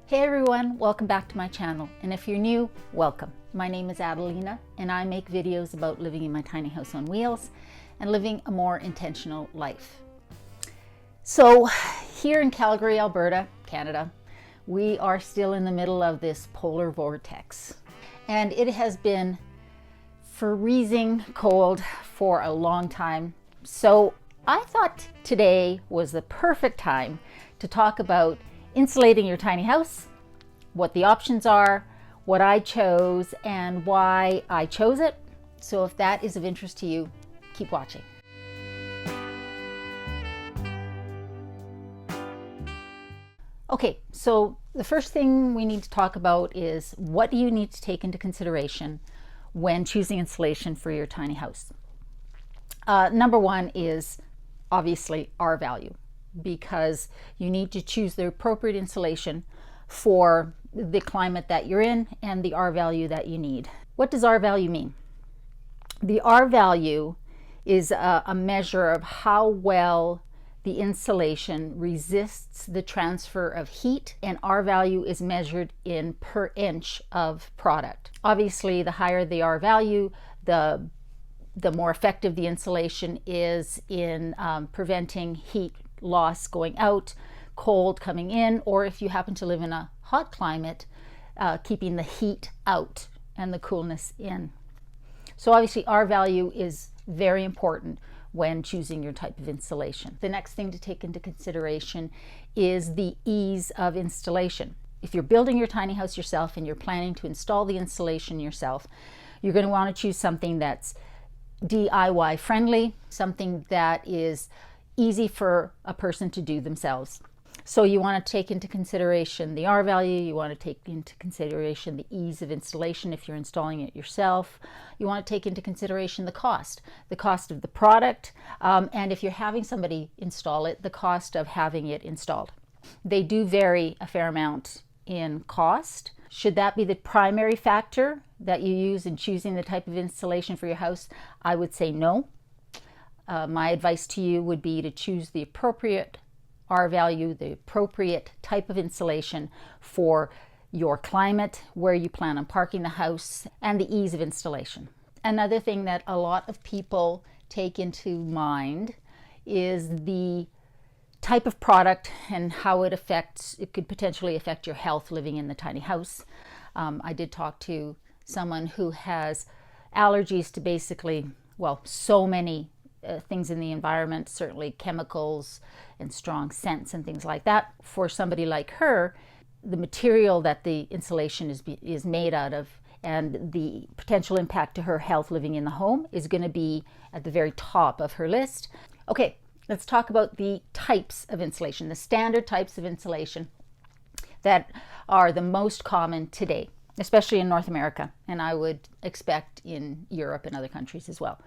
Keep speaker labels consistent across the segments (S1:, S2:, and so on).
S1: Hey everyone, welcome back to my channel, and if you're new, welcome. My name is Adelina and I make videos about living in my tiny house on wheels and living a more intentional life. So here in Calgary, Alberta, Canada, we are still in the middle of this polar vortex, and it has been freezing cold for a long time. So I thought today was the perfect time to talk about insulating your tiny house, what the options are, what I chose, and why I chose it. So if that is of interest to you, keep watching. Okay, so the first thing we need to talk about is what do you need to take into consideration when choosing insulation for your tiny house. Number one is obviously R value, because you need to choose the appropriate insulation for the climate that you're in and the R value that you need. What does R value mean? The R value is a measure of how well the insulation resists the transfer of heat, and R value is measured in per inch of product. Obviously, the higher the R value, the more effective the insulation is in preventing heat loss going out, cold coming in, or if you happen to live in a hot climate, keeping the heat out and the coolness in. So obviously R value is very important when choosing your type of insulation. The next thing to take into consideration is the ease of installation. If you're building your tiny house yourself and you're planning to install the insulation yourself, you're going to want to choose something that's DIY friendly, something that is easy for a person to do themselves. So you want to take into consideration the R value, you want to take into consideration the ease of installation if you're installing it yourself. You want to take into consideration the cost of the product, and if you're having somebody install it, the cost of having it installed. They do vary a fair amount in cost. Should that be the primary factor that you use in choosing the type of installation for your house? I would say no. My advice to you would be to choose the appropriate R value, the appropriate type of insulation for your climate, where you plan on parking the house, and the ease of installation. Another thing that a lot of people take into mind is the type of product and how it could potentially affect your health living in the tiny house. I did talk to someone who has allergies to basically, well, so many things in the environment, certainly chemicals and strong scents and things like that. For somebody like her, the material that the insulation is made out of and the potential impact to her health living in the home is going to be at the very top of her list. Okay, let's talk about the types of insulation, the standard types of insulation that are the most common today, especially in North America, and I would expect in Europe and other countries as well.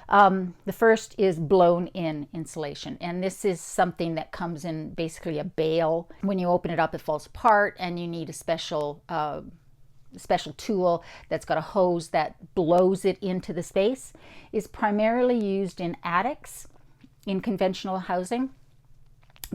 S1: The first is blown-in insulation, and this is something that comes in basically a bale. When you open it up, it falls apart, and you need a special tool that's got a hose that blows it into the space. It's primarily used in attics in conventional housing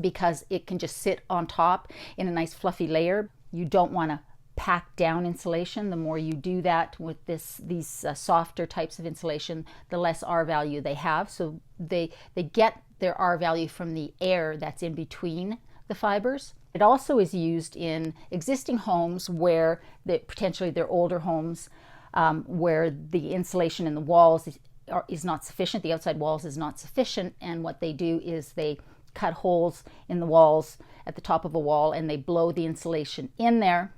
S1: because it can just sit on top in a nice fluffy layer. You don't want to pack down insulation. The more you do that with these softer types of insulation, the less R value they have. So they get their R value from the air that's in between the fibers. It also is used in existing homes where potentially they're older homes, where the insulation in the walls is not sufficient, the outside walls is not sufficient, and what they do is they cut holes in the walls at the top of a wall and they blow the insulation in there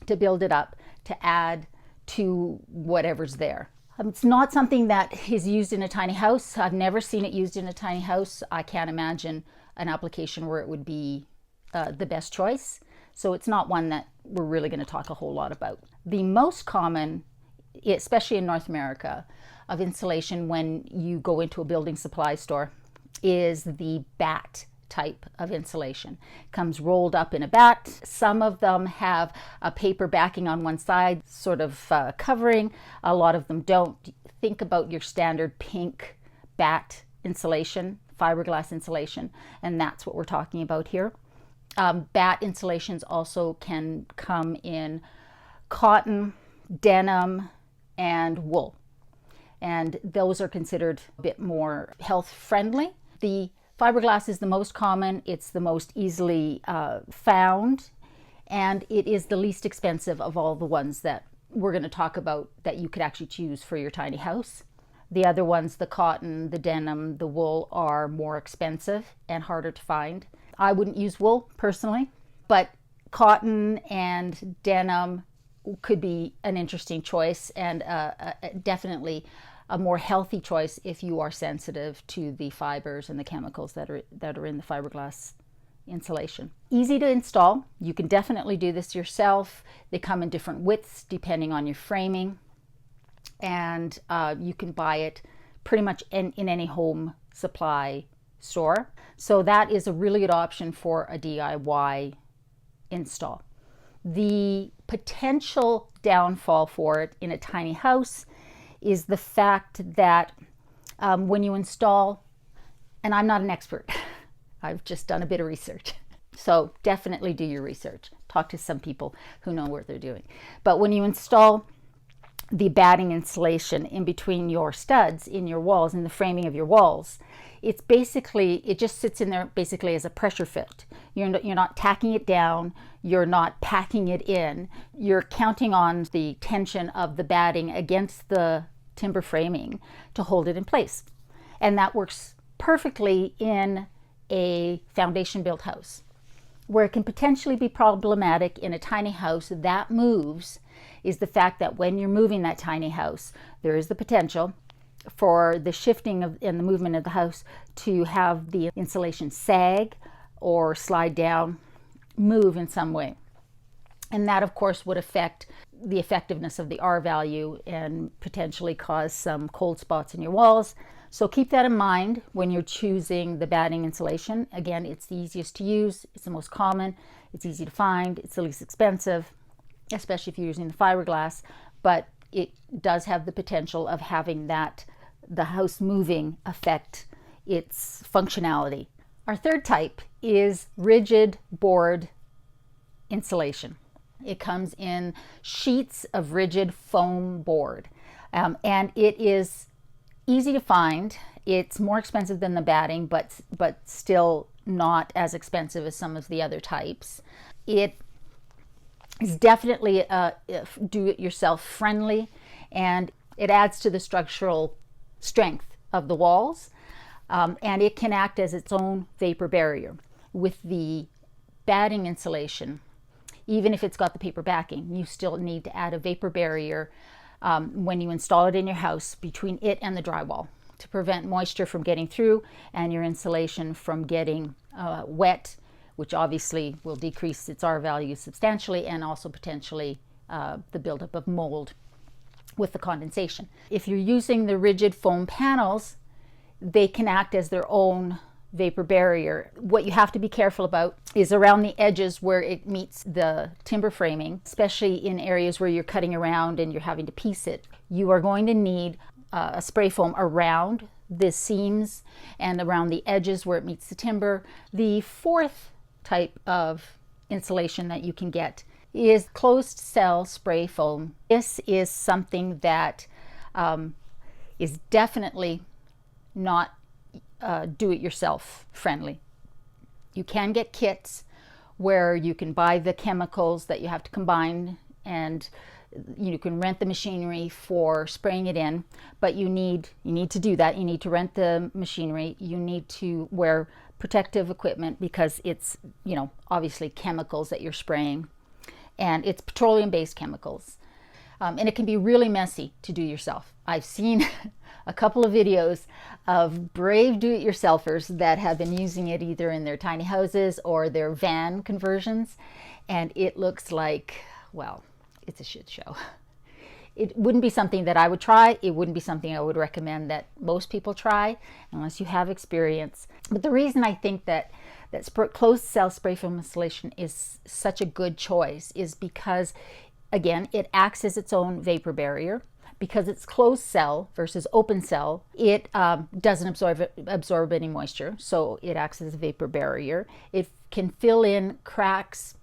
S1: to build it up, to add to whatever's there. It's not something that is used in a tiny house. I've never seen it used in a tiny house. I can't imagine an application where it would be the best choice. So it's not one that we're really going to talk a whole lot about. The most common, especially in North America, of insulation when you go into a building supply store is the batt type of insulation. It comes rolled up in a batt. Some of them have a paper backing on one side, sort of covering. A lot of them don't. Think about your standard pink batt insulation, fiberglass insulation, and that's what we're talking about here. Bat insulations also can come in cotton, denim, and wool. And those are considered a bit more health friendly. The fiberglass is the most common, it's the most easily found, and it is the least expensive of all the ones that we're going to talk about that you could actually choose for your tiny house. The other ones, the cotton, the denim, the wool, are more expensive and harder to find. I wouldn't use wool personally, but cotton and denim could be an interesting choice, and definitely a more healthy choice if you are sensitive to the fibers and the chemicals that are in the fiberglass insulation. Easy to install. You can definitely do this yourself. They come in different widths depending on your framing, and you can buy it pretty much in any home supply store. So that is a really good option for a DIY install. The potential downfall for it in a tiny house is the fact that when you install, and I'm not an expert, I've just done a bit of research. So definitely do your research. Talk to some people who know what they're doing. But when you install the batting insulation in between your studs in your walls, in the framing of your walls, it's basically, it just sits in there basically as a pressure fit. You're not tacking it down, you're not packing it in, you're counting on the tension of the batting against the timber framing to hold it in place. And that works perfectly in a foundation built house. Where it can potentially be problematic in a tiny house that moves is the fact that when you're moving that tiny house, there is the potential for the shifting and the movement of the house to have the insulation sag or slide down, move in some way. And that, of course, would affect the effectiveness of the R value and potentially cause some cold spots in your walls. So keep that in mind when you're choosing the batting insulation. Again, it's the easiest to use, it's the most common, it's easy to find, it's the least expensive, especially if you're using the fiberglass, but it does have the potential of having the house moving affect its functionality. Our third type is rigid board insulation. It comes in sheets of rigid foam board, and it is easy to find. It's more expensive than the batting, but still not as expensive as some of the other types. It is definitely do-it-yourself friendly, and it adds to the structural strength of the walls, and it can act as its own vapor barrier. With the batting insulation, even if it's got the paper backing, you still need to add a vapor barrier when you install it in your house between it and the drywall to prevent moisture from getting through and your insulation from getting wet, which obviously will decrease its R value substantially, and also potentially the buildup of mold with the condensation. If you're using the rigid foam panels, they can act as their own vapor barrier. What you have to be careful about is around the edges where it meets the timber framing, especially in areas where you're cutting around and you're having to piece it. You are going to need a spray foam around the seams and around the edges where it meets the timber. The fourth type of insulation that you can get is closed cell spray foam. This is something that is definitely not do-it-yourself friendly. You can get kits where you can buy the chemicals that you have to combine, and you can rent the machinery for spraying it in, but you need to do that. You need to rent the machinery. You need to wear protective equipment because it's, obviously chemicals that you're spraying, and it's petroleum-based chemicals. And it can be really messy to do yourself. I've seen a couple of videos of brave do-it-yourselfers that have been using it either in their tiny houses or their van conversions, and it looks like, well, it's a shit show. It wouldn't be something that I would try. It wouldn't be something I would recommend that most people try unless you have experience. But the reason I think that closed cell spray foam insulation is such a good choice is because, again, it acts as its own vapor barrier, Because it's closed cell versus open cell, it doesn't absorb any moisture, so it acts as a vapor barrier. It can fill in cracks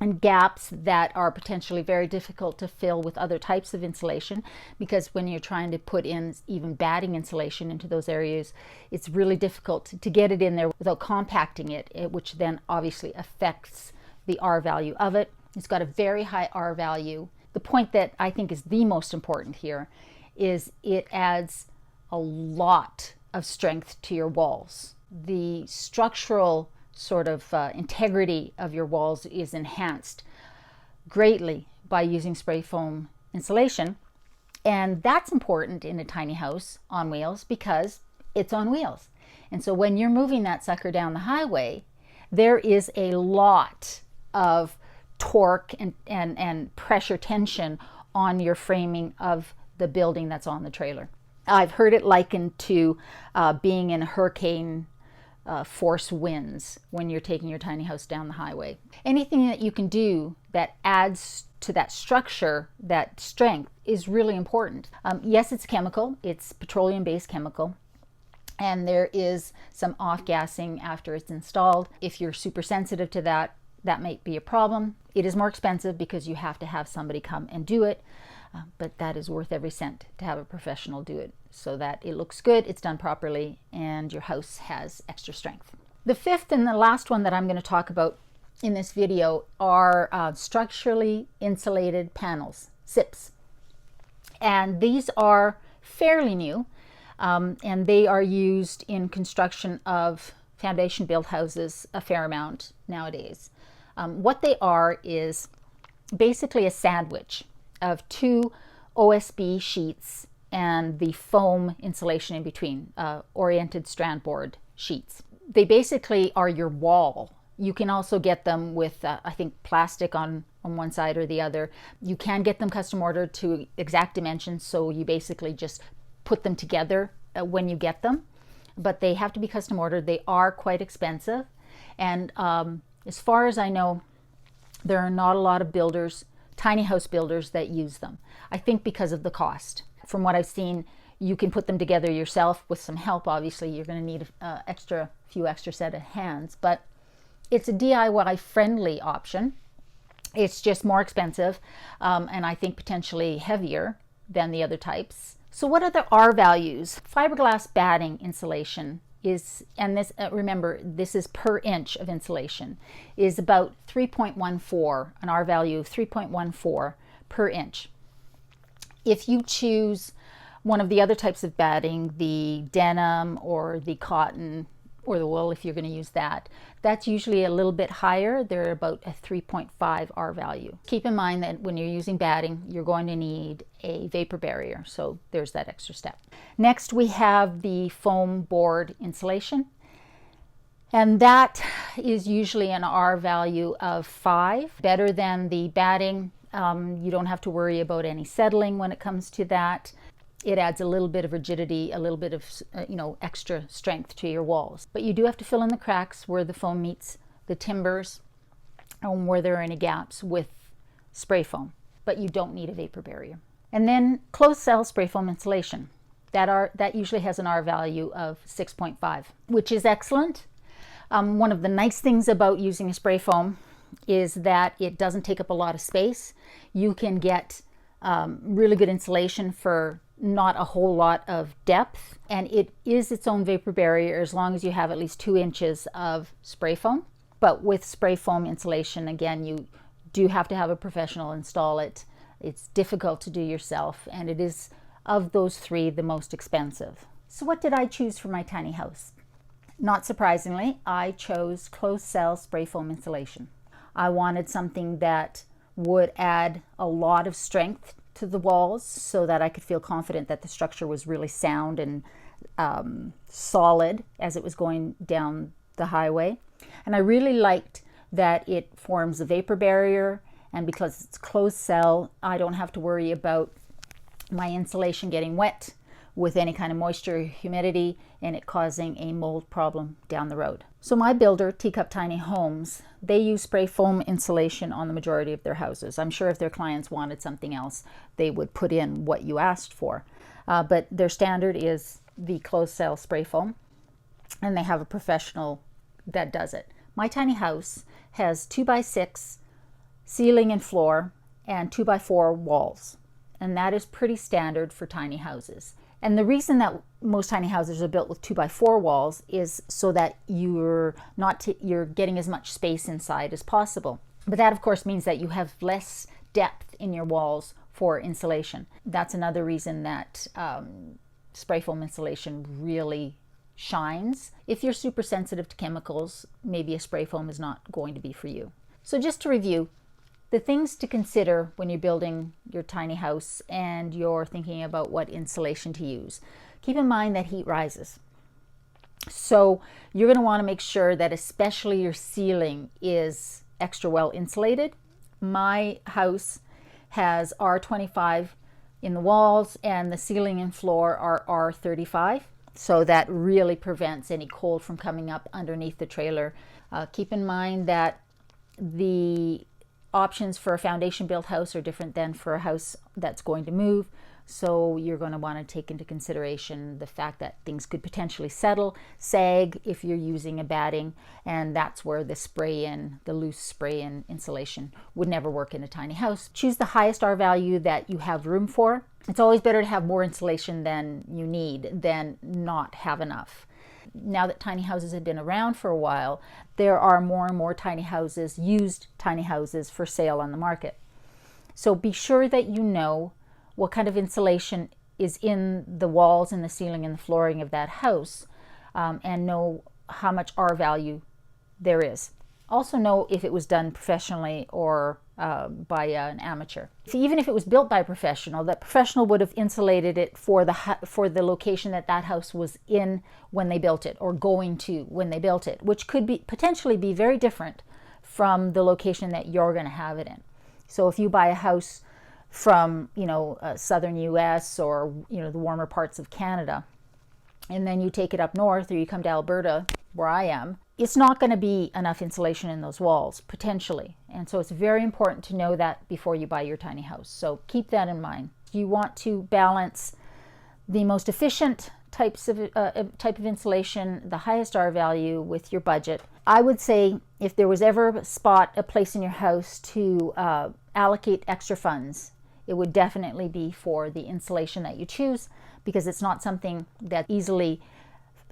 S1: and gaps that are potentially very difficult to fill with other types of insulation, because when you're trying to put in even batting insulation into those areas, it's really difficult to get it in there without compacting it, which then obviously affects the R value of it. It's got a very high R value. The point that I think is the most important here is it adds a lot of strength to your walls. The structural sort of integrity of your walls is enhanced greatly by using spray foam insulation. And that's important in a tiny house on wheels because it's on wheels. And so when you're moving that sucker down the highway, there is a lot of torque and pressure tension on your framing of the building that's on the trailer. I've heard it likened to being in a hurricane force winds when you're taking your tiny house down the highway. Anything that you can do that adds to that structure, that strength, is really important. Yes, it's chemical. It's petroleum-based chemical. And there is some off-gassing after it's installed. If you're super sensitive to that, that might be a problem. It is more expensive because you have to have somebody come and do it. But that is worth every cent to have a professional do it so that it looks good, it's done properly, and your house has extra strength. The fifth and the last one that I'm going to talk about in this video are structurally insulated panels, SIPs. And these are fairly new, and they are used in construction of foundation built houses a fair amount nowadays. What they are is basically a sandwich of two OSB sheets and the foam insulation in between, oriented strand board sheets. They basically are your wall. You can also get them with, I think, plastic on one side or the other. You can get them custom ordered to exact dimensions, so you basically just put them together when you get them. But they have to be custom ordered. They are quite expensive. And as far as I know, there are not a lot of builders, tiny house builders, that use them. I think because of the cost. From what I've seen, you can put them together yourself with some help. Obviously, you're going to need a few extra set of hands, but it's a DIY friendly option. It's just more expensive, and I think potentially heavier than the other types. So what are the R values? Fiberglass batting insulation is, and this, remember, this is per inch of insulation, is about 3.14, an R value of 3.14 per inch. If you choose one of the other types of batting, the denim or the cotton or the wool, if you're going to use that, that's usually a little bit higher. They're about a 3.5 R value. Keep in mind that when you're using batting, you're going to need a vapor barrier, so there's that extra step. Next, we have the foam board insulation, and that is usually an R value of 5, better than the batting. You don't have to worry about any settling when it comes to that. It adds a little bit of rigidity, a little bit of extra strength to your walls. But you do have to fill in the cracks where the foam meets the timbers and where there are any gaps with spray foam. But you don't need a vapor barrier. And then closed cell spray foam insulation. That usually has an R value of 6.5, which is excellent. One of the nice things about using a spray foam is that it doesn't take up a lot of space. You can get really good insulation for not a whole lot of depth, and it is its own vapor barrier as long as you have at least 2 inches of spray foam. But with spray foam insulation, again, you do have to have a professional install it. It's difficult to do yourself, and it is, of those three, the most expensive. So what did I choose for my tiny house? Not surprisingly, I chose closed cell spray foam insulation. I wanted something that would add a lot of strength to the walls so that I could feel confident that the structure was really sound and solid as it was going down the highway. And I really liked that it forms a vapor barrier, and because it's closed cell, I don't have to worry about my insulation getting wet with any kind of moisture or humidity and it causing a mold problem down the road. So my builder, Teacup Tiny Homes, they use spray foam insulation on the majority of their houses. I'm sure if their clients wanted something else, they would put in what you asked for. But their standard is the closed cell spray foam, and they have a professional that does it. My tiny house has 2x6 ceiling and floor and 2x4 walls, and that is pretty standard for tiny houses. And the reason that most tiny houses are built with 2x4 walls is so that you're getting as much space inside as possible. But that of course means that you have less depth in your walls for insulation. That's another reason that spray foam insulation really shines. If you're super sensitive to chemicals, maybe a spray foam is not going to be for you. So just to review, the things to consider when you're building your tiny house and you're thinking about what insulation to use. Keep in mind that heat rises. So you're going to want to make sure that especially your ceiling is extra well insulated. My house has R25 in the walls and the ceiling and floor are R35. So that really prevents any cold from coming up underneath the trailer. Keep in mind that the options for a foundation built house are different than for a house that's going to move. So you're going to want to take into consideration the fact that things could potentially settle, sag if you're using a batting, and that's where the loose spray-in insulation would never work in a tiny house. Choose the highest R value that you have room for. It's always better to have more insulation than you need than not have enough. Now that tiny houses have been around for a while, there are more and more tiny houses, used tiny houses for sale on the market. So be sure that you know what kind of insulation is in the walls and the ceiling and the flooring of that house, and know how much R value there is. Also know if it was done professionally or by an amateur. Even if it was built by a professional, that professional would have insulated it for the location that house was in when they built it, or going to when they built it, which could be potentially be very different from the location that you're going to have it in. So if you buy a house from southern US or the warmer parts of Canada, and then you take it up north, or you come to Alberta where I am, it's not going to be enough insulation in those walls potentially. And so it's very important to know that before you buy your tiny house. So keep that in mind. You want to balance the most efficient type of insulation, the highest R value, with your budget. I would say if there was ever a place in your house to allocate extra funds, it would definitely be for the insulation that you choose, because it's not something that's easily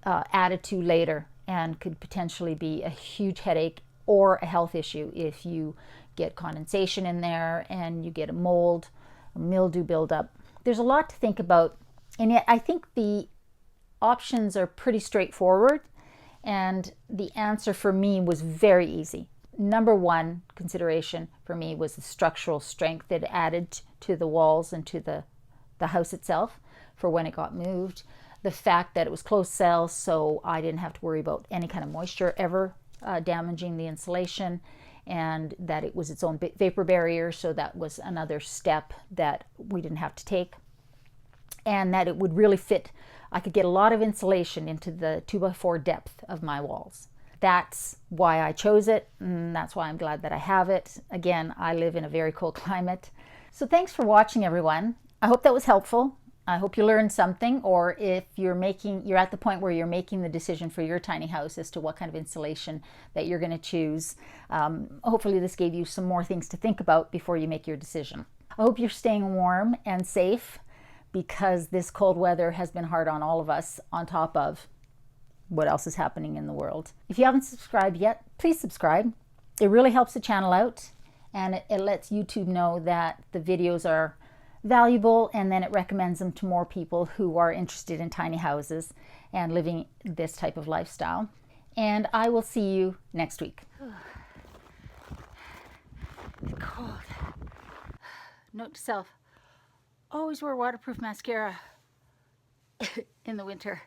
S1: added to later and could potentially be a huge headache or a health issue if you get condensation in there and you get a mold, a mildew buildup. There's a lot to think about, and yet I think the options are pretty straightforward, and the answer for me was very easy. Number one consideration for me was the structural strength that added to the walls and to the house itself for when it got moved. The fact that it was closed cell, so I didn't have to worry about any kind of moisture ever damaging the insulation, and that it was its own vapor barrier, so that was another step that we didn't have to take. And that it would really fit. I could get a lot of insulation into the 2x4 depth of my walls. That's why I chose it, and that's why I'm glad that I have it. Again, I live in a very cold climate. So thanks for watching, everyone. I hope that was helpful. I hope you learned something, or if you're at the point where you're making the decision for your tiny house as to what kind of insulation that you're going to choose. Hopefully this gave you some more things to think about before you make your decision. I hope you're staying warm and safe, because this cold weather has been hard on all of us, on top of what else is happening in the world. If you haven't subscribed yet, please subscribe. It really helps the channel out, and it lets YouTube know that the videos are valuable, and then it recommends them to more people who are interested in tiny houses and living this type of lifestyle. And I will see you next week. It's cold. Note to self, always wear waterproof mascara in the winter.